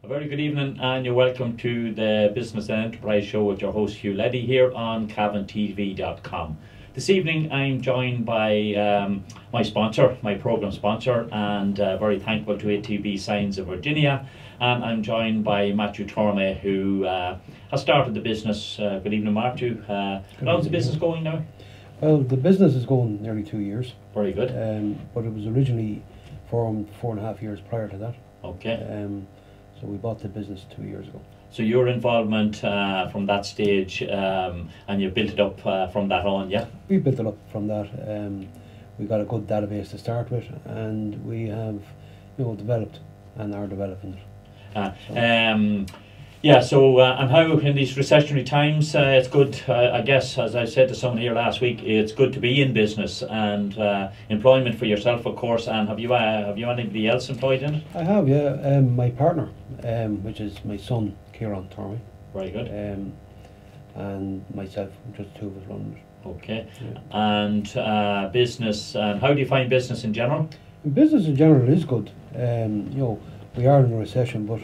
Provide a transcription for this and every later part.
A very good evening and you're welcome to the Business and Enterprise Show with your host Hugh Leddy here on CavanTV.com. This evening I'm joined by my sponsor, my programme sponsor, and very thankful to ATB Signs of Virginia. And I'm joined by Matthew Tormey, who has started the business. Good evening, Matthew. How's the business going now? Well, the business is going nearly 2 years. Very good. But it was originally formed 4.5 years prior to that. Okay. So we bought the business 2 years ago. So your involvement from that stage, and you built it up from that on, yeah? We built it up from that. We got a good database to start with, and we have, developed and are developing it. Yeah, so and how in these recessionary times, it's good, I guess, as I said to someone here last week, it's good to be in business and employment for yourself, of course. And have you anybody else employed in it? I have, yeah. My partner, which is my son, Kieran Tormey. Very good. And myself, just two of us running it. Okay. Yeah. And business, and how do you find business in general? Business in general is good. We are in a recession, but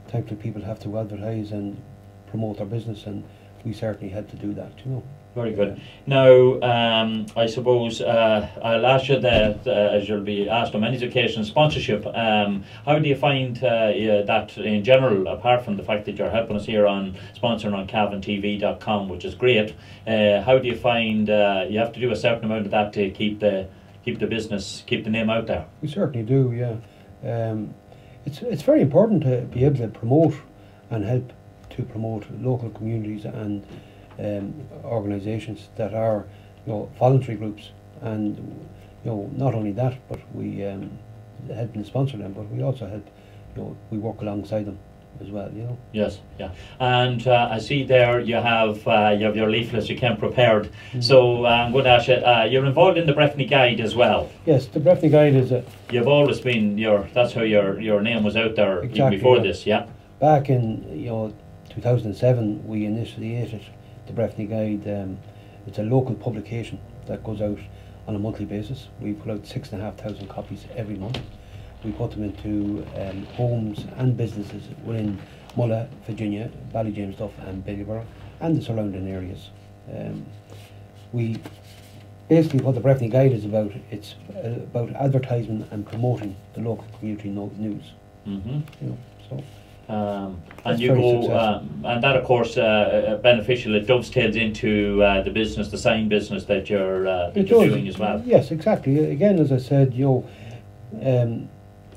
thankfully people have to advertise and promote their business, and we certainly had to do that, Very good. Now, I suppose I'll ask you that, as you'll be asked on many occasions, sponsorship. How do you find that in general, apart from the fact that you're helping us here on sponsoring on CavanTV.com, which is great? How do you find you have to do a certain amount of that to keep the business, keep the name out there? We certainly do, yeah. It's very important to be able to promote and help to promote local communities and organisations that are, voluntary groups, and not only that, but we help and sponsor them, but we also help, we work alongside them as well, Yes, yeah. And I see there you have your leaflets, you came prepared. So I'm going to ask you, you're involved in the Breffni Guide as well. Yes, the Breffni Guide is a... You've always been, that's how your name was out there, exactly, even before this, yeah? Back in, 2007, we initiated the Breffni Guide. It's a local publication that goes out on a monthly basis. We put out 6,500 copies every month. We put them into homes and businesses within Mulla, Virginia, Ballyjamestuff and Billyborough and the surrounding areas. We basically, what the Breffni Guide is about, it's about advertising and promoting the local community news. And you go, and that of course beneficial. It dovetails into the business, the sign business that you're doing as well. Yes, exactly. Again, as I said,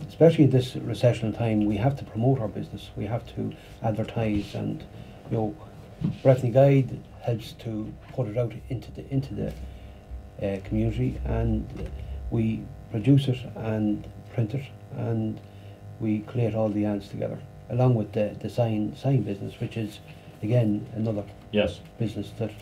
especially this recessional time, we have to promote our business. We have to advertise, and Breffni Guide helps to put it out into the community, and we produce it and print it, and we collate all the ads together, along with the sign business, which is again another business that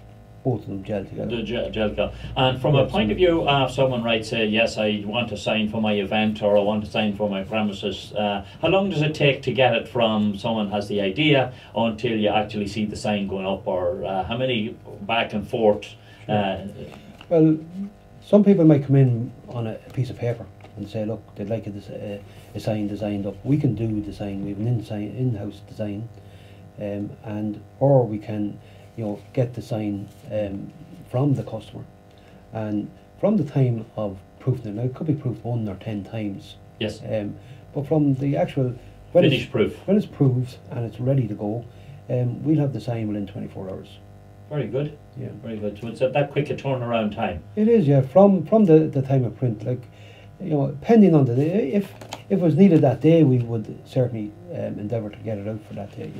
both of them gel together. The gel together. And from a point of view of someone writes, yes, I want to sign for my event, or I want to sign for my premises, how long does it take to get it from someone has the idea until you actually see the sign going up, or how many back and forth? Well, some people might come in on a piece of paper and say, look, they'd like a sign designed up. We can do the sign. We have an in-house design, or we can get the sign from the customer, and from the time of proofing it. Now, it could be proofed 1 or 10 times. Yes. But from the actual finished proof, when it's proved and it's ready to go, we'll have the sign within 24 hours. Very good. Yeah. Very good. So it's that quick a turnaround time. It is, yeah. From the time of print, like depending on the day. If it was needed that day, we would certainly endeavour to get it out for that day.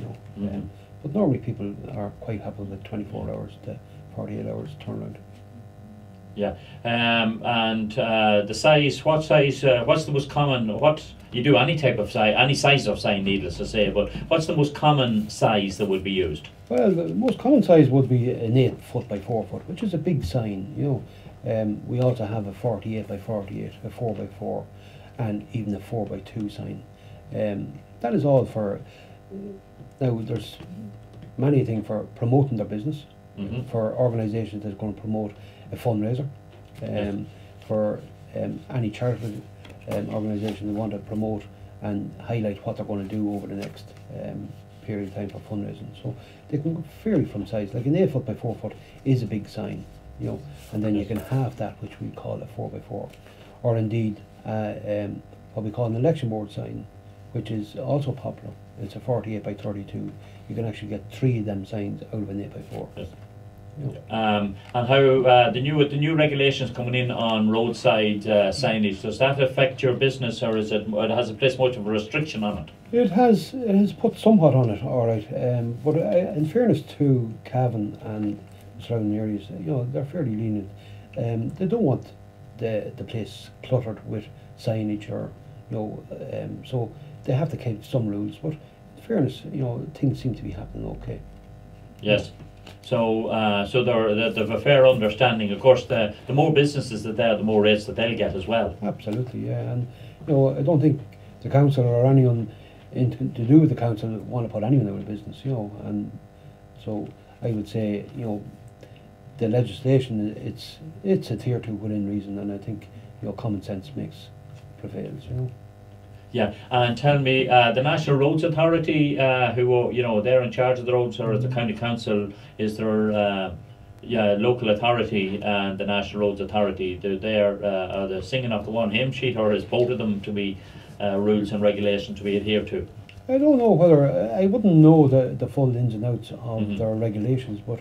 But normally people are quite happy with 24 hours to 48 hours turnaround. Yeah, and the size. What size? What's the most common? What you do? Any type of size, any size of sign, needless to say. But what's the most common size that would be used? Well, the most common size would be an 8 foot by 4 foot, which is a big sign. We also have a 48 by 48, a 4 by 4, and even a 4 by 2 sign. That is all for. Now, there's many things for promoting their business, for organisations that are going to promote a fundraiser, for any charitable organisation that want to promote and highlight what they're going to do over the next period of time for fundraising. So they can go fairly from size. Like an 8 foot by 4 foot is a big sign, you know, and then you can have that which we call a 4 by 4, or indeed what we call an election board sign, which is also popular. It's a 48 by 32. You can actually get 3 of them signs out of an 8 by 4. Yes. You know. And how the new regulations coming in on roadside signage, does that affect your business, or has it placed much of a restriction on it? It has put somewhat on it, all right. But in fairness to Cavan and surrounding areas, you know, they're fairly lenient. They don't want the place cluttered with signage, or you know, so they have to keep some rules. But in fairness, you know, things seem to be happening okay. Yes. So they've a fair understanding. Of course, the more businesses that there, the more rates that they'll get as well. Absolutely, yeah. And you know, I don't think the council or anyone to do with the council want to put anyone out of business, you know. And so I would say, you know, the legislation, it's adhered to within reason, and I think, you know, common sense prevails, you know. Yeah, and tell me, the National Roads Authority, who, you know, they're in charge of the roads, or the county council, is there local authority and the National Roads Authority? Are they singing off the one hymn sheet, or is both of them to be rules and regulations to be adhered to? I don't know whether, I wouldn't know the full ins and outs of their regulations, but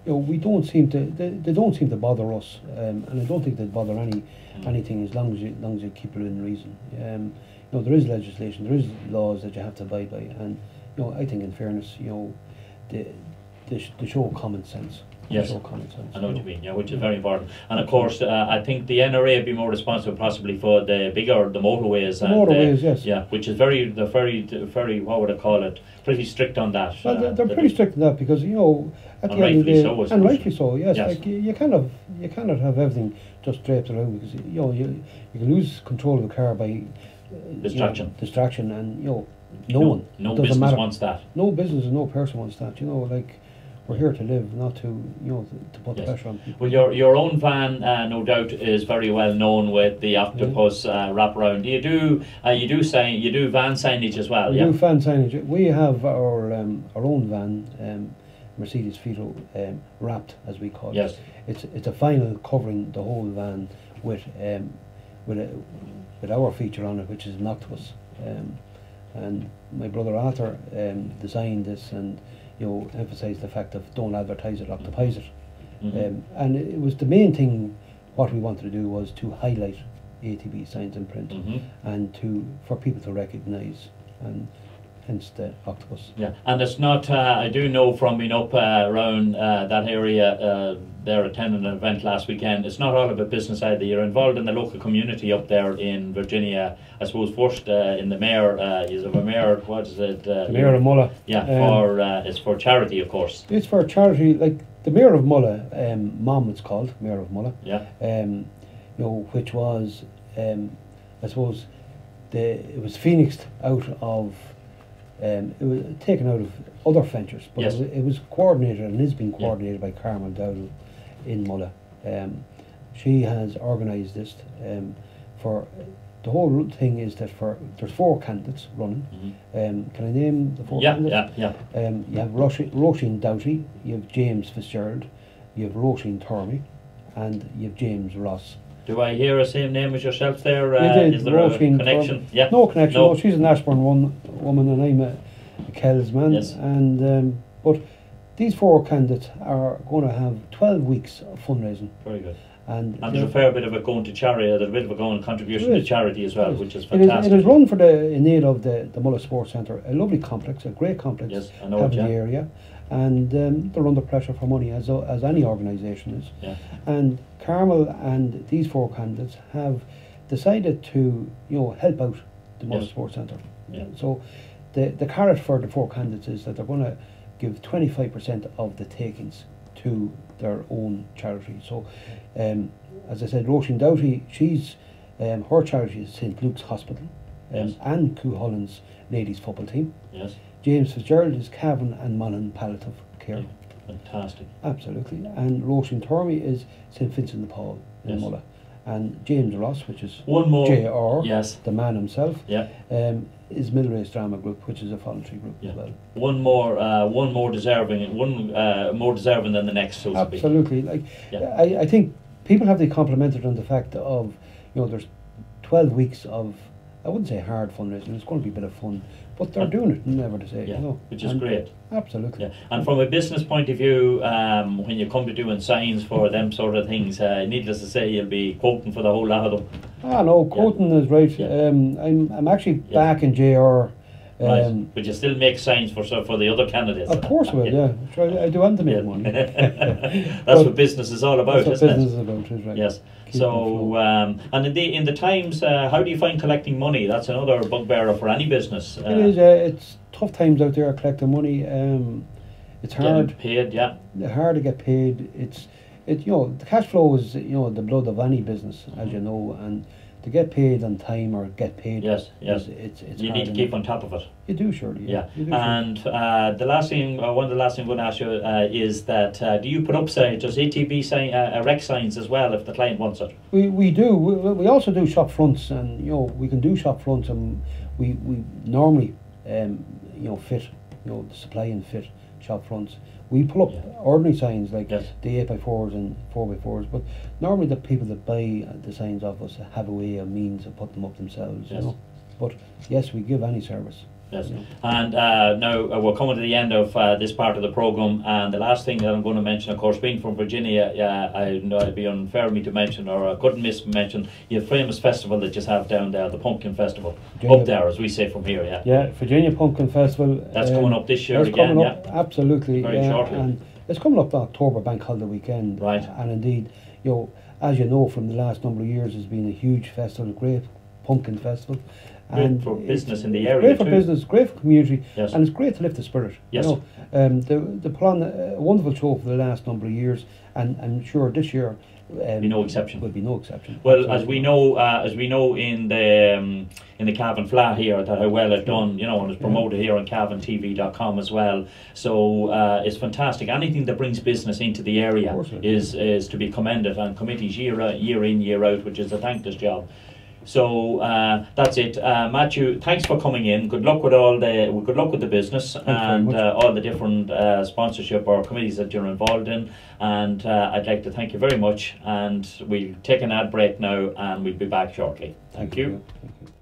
you know, we don't seem to, they don't seem to bother us, and I don't think they'd bother anything as long as you keep it in reason. You know, there is legislation, there is laws that you have to abide by, and you know, I think in fairness, you know, they show common sense. Yes, I know what you mean. Yeah, which is very important. And of course, I think the NRA would be more responsible possibly for the motorways. The motorways, yes. Yeah, which is very, what would I call it? Pretty strict on that. Well, they're pretty strict on that, because you know, at the end of the day, and rightly so, yes. Like you cannot have everything just draped around, because you know you can lose control of the car by distraction, and you know, no business wants that. No business and no person wants that. You know, like, we're here to live, not to, you know, to put pressure on people. Well, your own van, no doubt, is very well known with the octopus wraparound. You do van signage as well. We do van signage. We have our own van, Mercedes Vito, wrapped, as we call it. Yes. It's a vinyl covering the whole van with our feature on it, which is an octopus. And my brother Arthur designed this, and you know, emphasised the fact of don't advertise it, octopize it. And it was the main thing. What we wanted to do was to highlight ATB signs in print, and for people to recognise, and hence the octopus. Yeah, and it's not, I do know from being up around that area, there attending an event last weekend, it's not all about business either. You're involved in the local community up there in Virginia. I suppose first in the mayor, is of a mayor, what is it? The Mayor of Mulla. Yeah, it's for charity, of course. It's for charity, like the Mayor of Mulla, Mom it's called, Mayor of Mulla. Yeah. You know, which was, I suppose, it was phoenixed out of, it was taken out of other ventures, but it was coordinated, and is being coordinated by Carmel Dowdall in Mulla. She has organised this for, the whole thing is that there's 4 candidates running. Can I name the 4 candidates? Yeah. You have Roisin Doughty, you have James Fitzgerald, you have Roisin Thormy, and you have James Ross. Do I hear the same name as yourself there? Is there a connection? Yeah. No connection. No. She's an Ashbourne woman, and I'm a Kells man. Yes. And but these 4 candidates are going to have 12 weeks of fundraising. Very good. And there's a fair bit of it going to charity. There's a bit of a going contribution to charity as well, which is fantastic. It is run in aid of the Mulla Sports Centre, a lovely complex, a great complex. Yes, I know in the area, and they're under pressure for money, as any organisation is. Yeah. And Carmel and these 4 candidates have decided to, you know, help out the Mulla Sports Centre. Yeah. So the carrot for the 4 candidates is that they're going to give 25% of the takings to their own charity. So, as I said, Roisin Doughty, she's her charity is St Luke's Hospital, and Cuchullin's ladies football team. Yes. James Fitzgerald is Cavan and Monaghan Palliative Care. Fantastic. Absolutely. And Roisin Thormy is St Vincent de Paul in Mulla. And James Ross, which is one more. JR, Yes. the man himself, Yeah. is Middle Race Drama Group, which is a voluntary group Yeah. as well. One more deserving, more deserving than the next, so to speak. Absolutely. Like, Yeah. I think people have to be complimented on the fact of, there's 12 weeks of, I wouldn't say hard fundraising, it's going to be a bit of fun, but they're doing it, never to say, Yeah, which is great. Absolutely. Yeah. And from a business point of view, when you come to doing signs for them sort of things, needless to say, you'll be quoting for the whole lot of them. Ah, no, quoting is right. Yeah. I'm actually back in JR. Right. But you still make signs for the other candidates. Of course we will, yeah. Sure, I do want to make money. That's what business is all about, isn't it? That's what business is about, is right. Yes. Keep So, and in the times, how do you find collecting money? That's another bugbearer for any business. It is. It's tough times out there collecting money. It's hard. Getting paid, yeah. Hard to get paid. The cash flow is the blood of any business, as you know, and to get paid on time or get paid. Yes. It's you need to keep on top of it. You do, surely. Yeah. You do, And the last thing, one of the last things I'm going to ask you is that do you put up signs, does ATB erect signs as well if the client wants it? We do. We also do shop fronts, and we can do shop fronts, and we normally fit the supply and fit shop fronts. We pull up ordinary signs like the 8x4s and 4x4s, but normally the people that buy the signs off us have a way, a means of putting them up themselves. Yes. But yes, we give any service. Yes. And now we're coming to the end of this part of the programme, and the last thing that I'm going to mention, of course, being from Virginia, I know it'd be unfair of me to mention, or I couldn't miss mention, your famous festival that you have down there, the Pumpkin Festival, Virginia, up there, as we say from here, yeah. Yeah, Virginia Pumpkin Festival. That's coming up this year again, coming up, absolutely. Very shortly. And it's coming up October Bank Holiday weekend. Right. And indeed, as you know from the last number of years, it's been a huge festival, a great pumpkin festival. Great for business in the area. Great for business, great for community, yes. And it's great to lift the spirit. Yes. They put on a wonderful show for the last number of years, and I'm sure this year be no exception. Will be no exception. Well, as we know in the Cavan Flat here, that how well it's done, and it's promoted here on CavanTV.com as well. So it's fantastic. Anything that brings business into the area is to be commended, and committees year in, year out, which is a thankless job. So that's it, Matthew. Thanks for coming in. Good luck with the business and all the different sponsorship or committees that you're involved in. And I'd like to thank you very much. And we'll take an ad break now, and we'll be back shortly. Thank you. Thank you.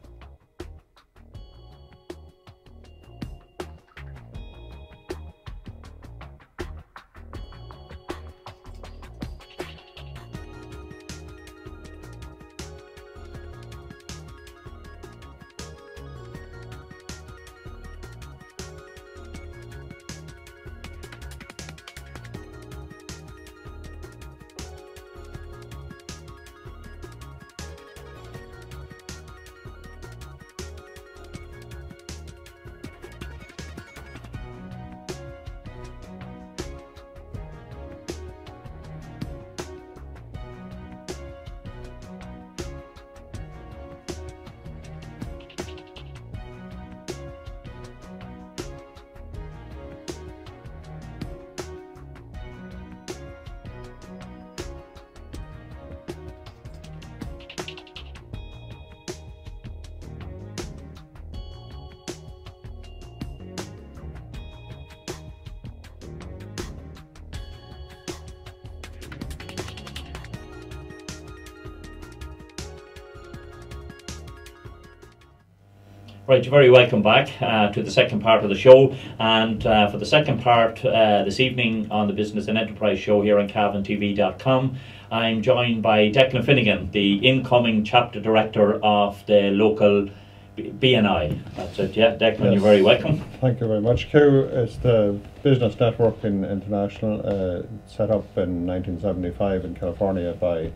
Right, you're very welcome back to the second part of the show, and for the second part this evening on the Business and Enterprise Show here on CavanTV.com, I'm joined by Declan Finnegan, the incoming chapter director of the local BNI. That's it, yeah. Declan, yes. You're very welcome. Thank you very much, Hugh. It's the Business Networking International, set up in 1975 in California by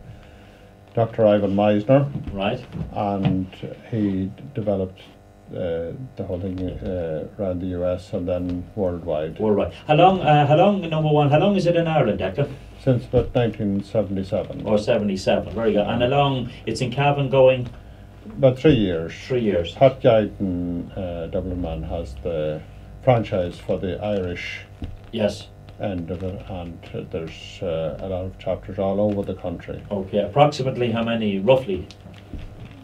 Dr. Ivan Meisner. Right. And he developed the whole thing around the US and then worldwide. Worldwide. How long, number one, how long is it in Ireland, Declan? Since about 1977. Or 77, very good. And how long, it's in Cavan going? About 3 years. 3 years. Pat Guyton, Dublin man, has the franchise for the Irish. Yes. end of it, and there's a lot of chapters all over the country. Okay, approximately how many, roughly?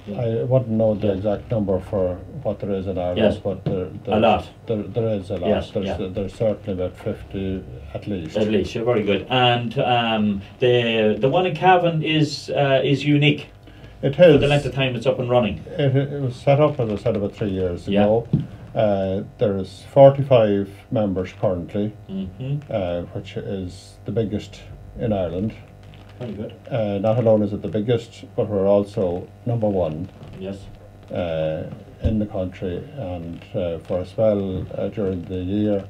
I wouldn't know the exact number for what there is in Ireland, Yes. but there is a lot. Yes, There's certainly about 50 at least. At least, yeah, very good. And the one in Cavan is unique. It For is. the length of time it's up and running. It was set up, as I said, about 3 years Yeah. ago. There's 45 members currently, which is the biggest in Ireland. Very good. Not alone is it the biggest, but we're also number one Yes. in the country. And for a spell during the year,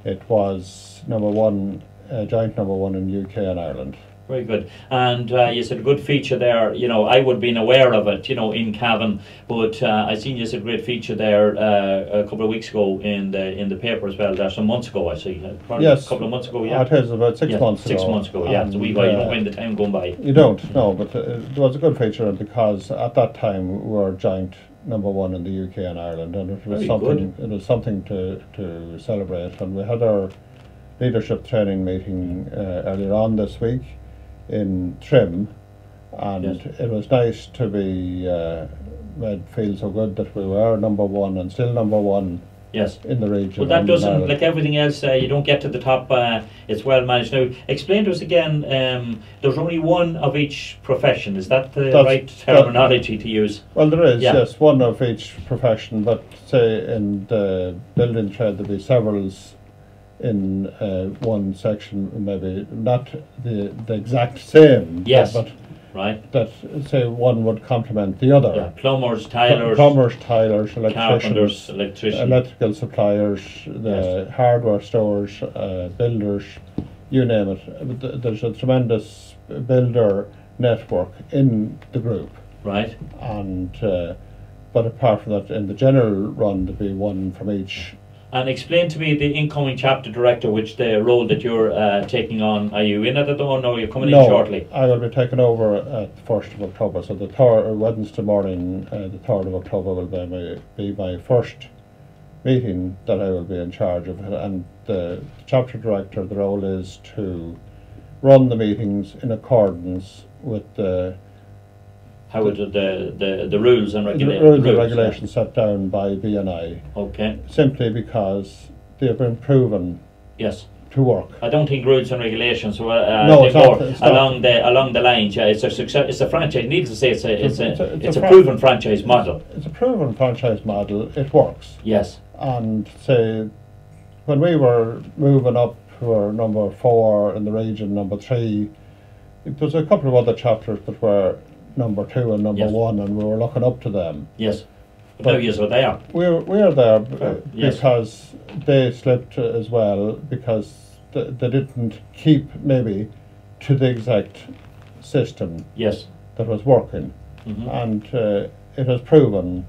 it was number one, joint number one in UK and Ireland. Very good. And you said a good feature there, you know, I would have been aware of it, you know, in Cavan, but I seen you said a great feature there a couple of weeks ago in the paper as well, there some months ago, I see. Probably Yes. a couple of months ago, yeah. It is about 6 Yes, months ago. 6 months ago, yeah. It's a wee while, you don't find the time going by. You don't, no, but it was a good feature because at that time we were joint number one in the UK and Ireland, and it was Very something. good. It was something to celebrate. And we had our leadership training meeting earlier on this week in Trim, and Yes. it was nice to be made feel so good that we were number one and still number one Yes. in the region. But that and in doesn't, Ireland. like everything else, you don't get to the top, it's well managed. Now, explain to us again, there's only one of each profession, is that the That's- right terminology to use? Well, there is, Yeah. yes, one of each profession, but say in the building trade there'll be several in one section, maybe not the exact same, Yes. but Right? that say one would complement the other. Yeah. Plumbers, tilers, Plumbers, tilers, carpenters, electricians, electricians. electrical suppliers, the hardware stores, builders, you name it. There's a tremendous builder network in the group, Right? and but apart from that, in the general run, there'd be one from each. And explain to me the incoming chapter director, which the role that you're taking on. Are you in it at all? No, you're coming in shortly. I will be taking over at the 1st of October. So the Wednesday morning, the 3rd of October will be my first meeting that I will be in charge of. And the chapter director, the role is to run the meetings in accordance with the How would the rules and regulations? rules and regulations set down by BNI, Okay. simply because they have been proven Yes. to work. I don't think rules and regulations. No, I it's think more not, it's not. along the lines. Yeah, it's a success. It's a franchise. Needless to say, it's a fran- proven franchise model. It's a proven franchise model. It works. Yes. And say, when we were moving up, we were number 4 in the region, number 3. There was a couple of other chapters that were number 2 and number Yes. 1, and we were looking up to them. Yes. But now yes, what they are. We're there Yes. because they slipped as well, because they didn't keep maybe to the exact system Yes. that was working. Hmm. And it has proven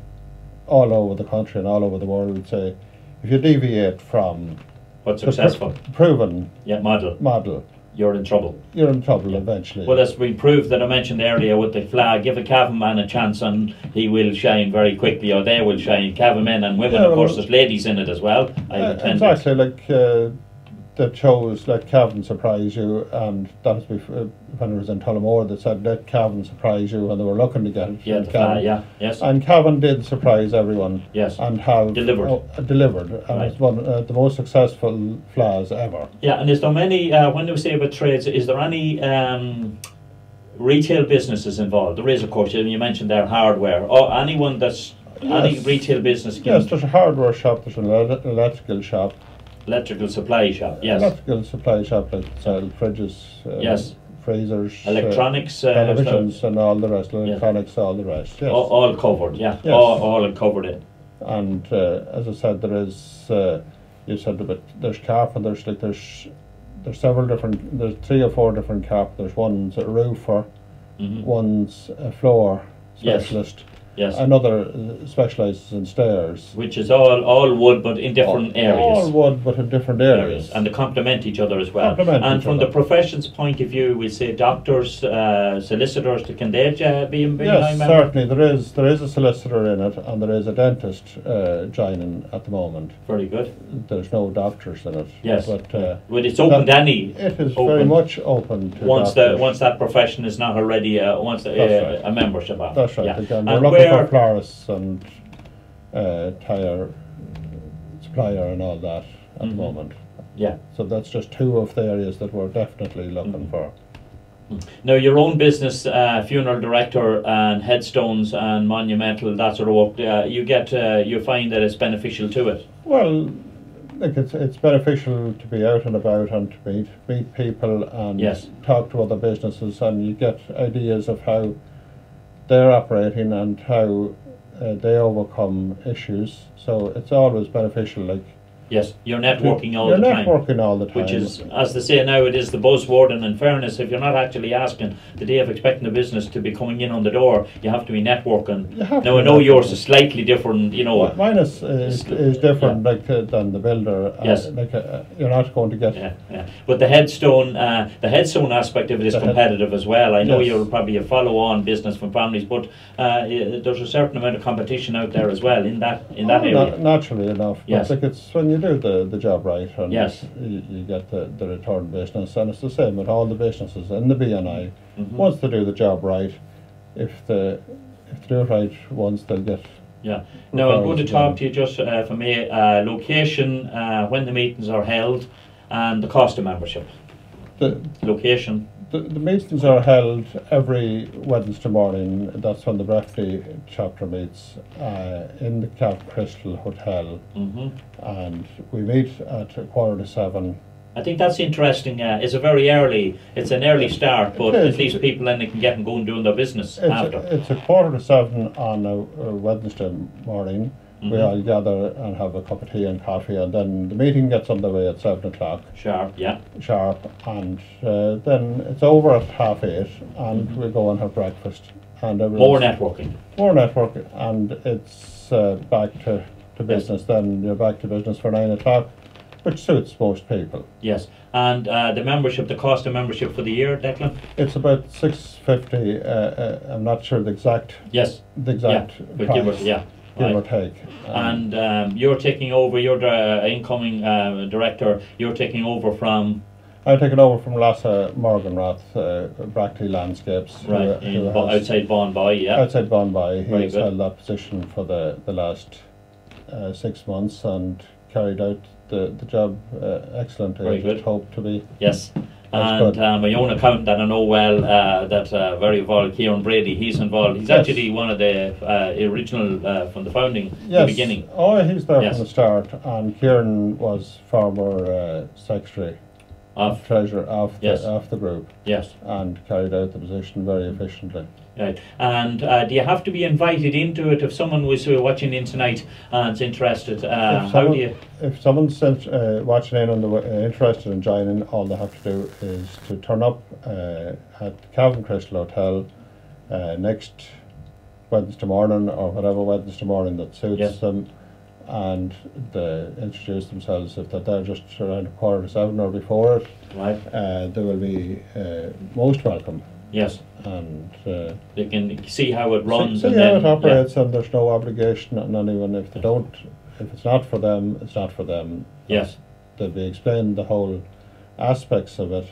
all over the country and all over the world, say, if you deviate from What's the successful? proven Yeah, model. model, You're in trouble. you're in trouble Yeah. eventually. Well, as we proved that I mentioned earlier with the flag, give a Cavan man a chance and he will shine very quickly, or they will shine. Cavan men and women, Yeah, of course, well, there's ladies in it as well. I've attended. exactly, like the shows Let Cavan Surprise You, and that was when it was in Tullamore, they said Let Cavan Surprise You when they were looking to get it. Yeah, from the Cavan. flag, yeah, yes. And Cavan did surprise everyone. Yes. And have Delivered. Delivered, and Right. it's one the most successful flaws ever. Yeah, and is there many, when we say about trades, is there any retail businesses involved? There is, of course, you mentioned there hardware, or anyone that's, any Yes. retail business, Yes, there's a hardware shop, there's an electrical shop, electrical supply shop, yes. electrical supply shop that sell fridges, Yes. freezers, Electronics, televisions, and all the rest, Yeah. electronics, all the rest. Yes. all covered, yeah, Yes. all covered in. And as I said, there is. You said about there's carpenters. Like there's several different. There's 3 or 4 different carpenters. One's a roofer, Mhm. one's a floor Yes. specialist, Yes. Another specialises in stairs. Which is all wood, but in different areas. All wood, but in different areas. And they complement each other as well. Complement and each from other. the profession's point of view, we say doctors, solicitors, can they be a Yes, member? certainly. There is a solicitor in it, and there is a dentist joining at the moment. Very good. There's no doctors in it. Yes. But it's open to any. it is open very much open to once doctors. that profession is not already a membership of. That's right. Yeah. Again, we're And looking where for florists and tyre supplier and all that at the moment. yeah. So that's just two of the areas that we're definitely looking for. Now, your own business, funeral director and headstones and monumental, that sort of work, you find that it's beneficial to it. Well, like it's beneficial to be out and about and to meet people and Yes. talk to other businesses, and you get ideas of how they're operating and how they overcome issues. So it's always beneficial. Like Yes, you're networking all you're the time. networking all the time, Which is, as they say now, it is the buzzword. And in fairness, if you're not actually asking the day of expecting the business to be coming in on the door, you have to be networking. You have Now, to I know be yours networking. is slightly different, Mine is different, yeah. like than the builder. Yes. You're not going to get. Yeah. But the headstone aspect of it is The head- competitive as well. I know Yes. you're probably a follow-on business from families, but there's a certain amount of competition out there as well in that area. Naturally enough. Yes. But like it's when you do the job right, and Yes. you get the return business, and it's the same with all the businesses in the BNI. Mhm. Once they do the job right, if they do it right once, they'll get. Yeah. Now I'm going to referrals talk again. to you just for me location, when the meetings are held, and the cost of membership. The, Location. the meetings are held every Wednesday morning. That's when the Breffni chapter meets in the Cap Crystal Hotel, Hmm. and we meet at 7:15. I think that's interesting. It's it's an early start, but It is. at least people then can get and go and doing their business after. It's 7:15 on a Wednesday morning. We Mhm. all gather and have a cup of tea and coffee, and then the meeting gets underway at 7 o'clock Sharp, yeah. sharp, and then it's over at 8:30, and we go and have breakfast. And More everyone's- networking. More network, and it's back to business. Then you're back to business for 9 o'clock, which suits most people. Yes. And the cost of membership for the year, Declan? It's about $6.50. I'm not sure the exact Yes. price. But give Give or right. take. And you're taking over, you're the incoming director, you're taking over from, I've taken over from Lasse Morganroth, Brackley Landscapes, right, outside Vaughan Boy, yeah. outside Bombay. Very He's good. held that position for the last 6 months and carried out the job excellently. Very I just good. hope to be. Yes. That's And good. my own accountant that I know well, that's very involved, Kieran Brady, he's involved. He's Yes. actually one of the original, from the founding, Yes. the beginning. Oh, he's there Yes. from the start, and Kieran was former secretary, Of, treasurer of Yes. the group, yes. and carried out the position very efficiently. Right. And do you have to be invited into it if someone was watching in tonight and is interested? How do you? If someone's watching in and interested in joining, all they have to do is to turn up at Calvin Crystal Hotel next Wednesday morning, or whatever Wednesday morning that suits Yes. them, and they introduce themselves. If they're there just around 7:15 or before it, Right. they will be most welcome. Yes. And They can see how it runs. see and how then, it operates, and there's no obligation on anyone. If they don't, if it's not for them, it's not for them. Yes. They'll be explained the whole aspects of it,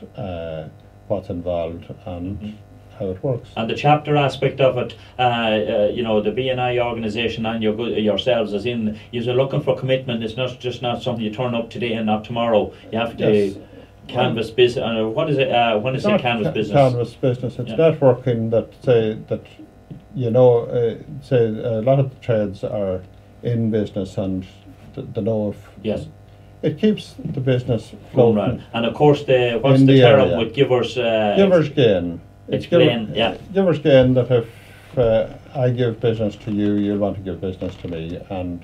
what's involved, and Mhm. how it works. And the chapter aspect of it, the BNI organisation and yourselves, as in, you're looking for commitment. It's not something you turn up today and not tomorrow. You have to Yes. canvas business. What is it? When I It's say not canvas business, Canvas business. It's Yeah. networking that say a lot of the trades are in business, and they know if yes, it keeps the business going floating. round. And of course, what's In the the term area. with givers? Givers gain. It's Explain, yeah. Givers gain, that if I give business to you, you'll want to give business to me, and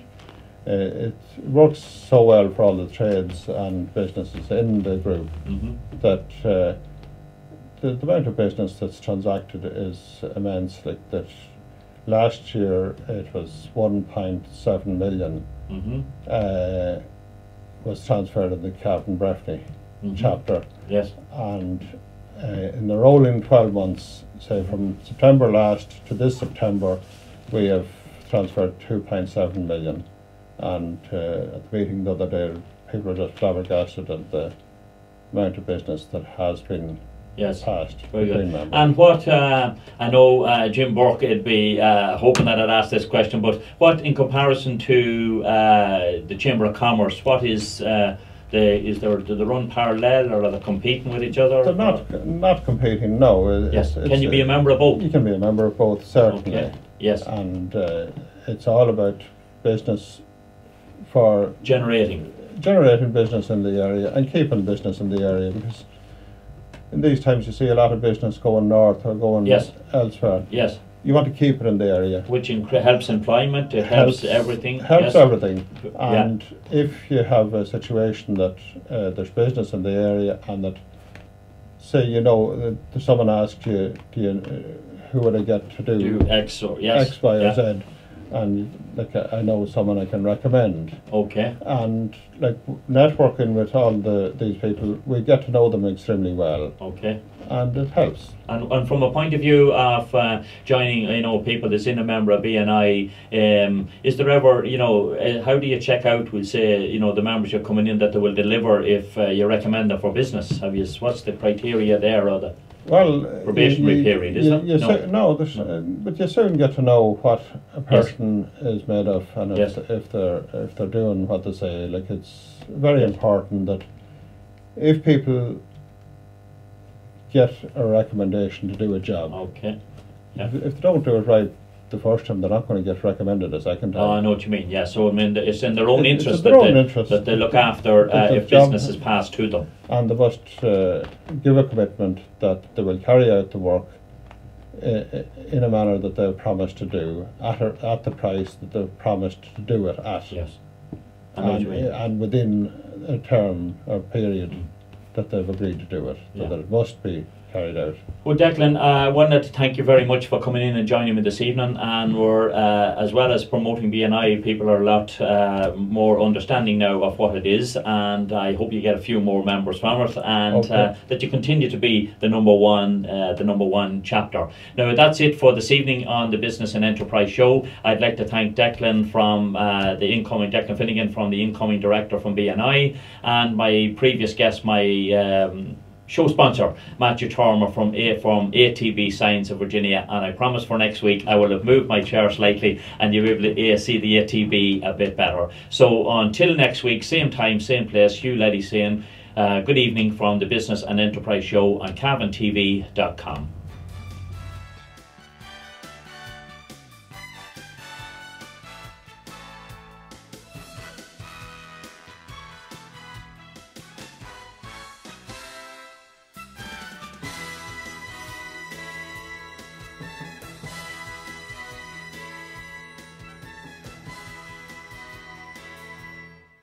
it works so well for all the trades and businesses in the group Mhm. that the amount of business that's transacted is immense. Like that, last year it was 1.7 million was transferred in the Cavan Breffni chapter. Yes. And in the rolling 12 months, say from September last to this September, we have transferred 2.7 million. And at the meeting the other day, people were just flabbergasted at the amount of business that has been passed. Very good. And what, I know Jim Burke would be hoping that I'd ask this question, but what in comparison to the Chamber of Commerce, what is do they run parallel, or are they competing with each other? They're not competing, no. Yes. Can you be a member of both? You can be a member of both, certainly. Okay. Yes. And it's all about business for generating business in the area and keeping business in the area, because in these times you see a lot of business going north or going elsewhere. Yes. You want to keep it in the area. Which helps employment, it helps everything. Helps everything. And if you have a situation that there's business in the area, and that, say, someone asks you, who would I get to do X, Y, or Z? And like I know someone I can recommend. Okay. And like networking with all these people, we get to know them extremely well. Okay. And it helps. And from a point of view of joining, people that's in a member of BNI, is there ever, how do you check out, we'll say, the members you're coming in, that they will deliver if you recommend them for business? What's the criteria there, or the probationary period, is it? But you soon get to know what a person is made of, and if they're doing what they say. Like, it's very important that if people get a recommendation to do a job, if they don't do it right the first time, they're not going to get recommended a second time. Oh, I know what you mean. Yeah, so I mean, it's in their own interest that they look after if business is passed to them. And they must give a commitment that they will carry out the work in a manner that they've promised to do, at the price that they've promised to do it at. Yes. And within a term or period that they've agreed to do it, so that it must be carried out. Well, Declan, I wanted to thank you very much for coming in and joining me this evening, and we're, as well as promoting BNI, people are a lot more understanding now of what it is, and I hope you get a few more members from it, and that you continue to be the number one chapter. Now, that's it for this evening on the Business and Enterprise Show. I'd like to thank Declan Declan Finnegan from the incoming director from BNI, and my previous guest, my show sponsor, Matthew Tormer from ATB Science of Virginia, and I promise for next week I will have moved my chair slightly and you'll be able to see the ATB a bit better. So until next week, same time, same place, Hugh Leddy saying good evening from the Business and Enterprise Show on CavanTV.com.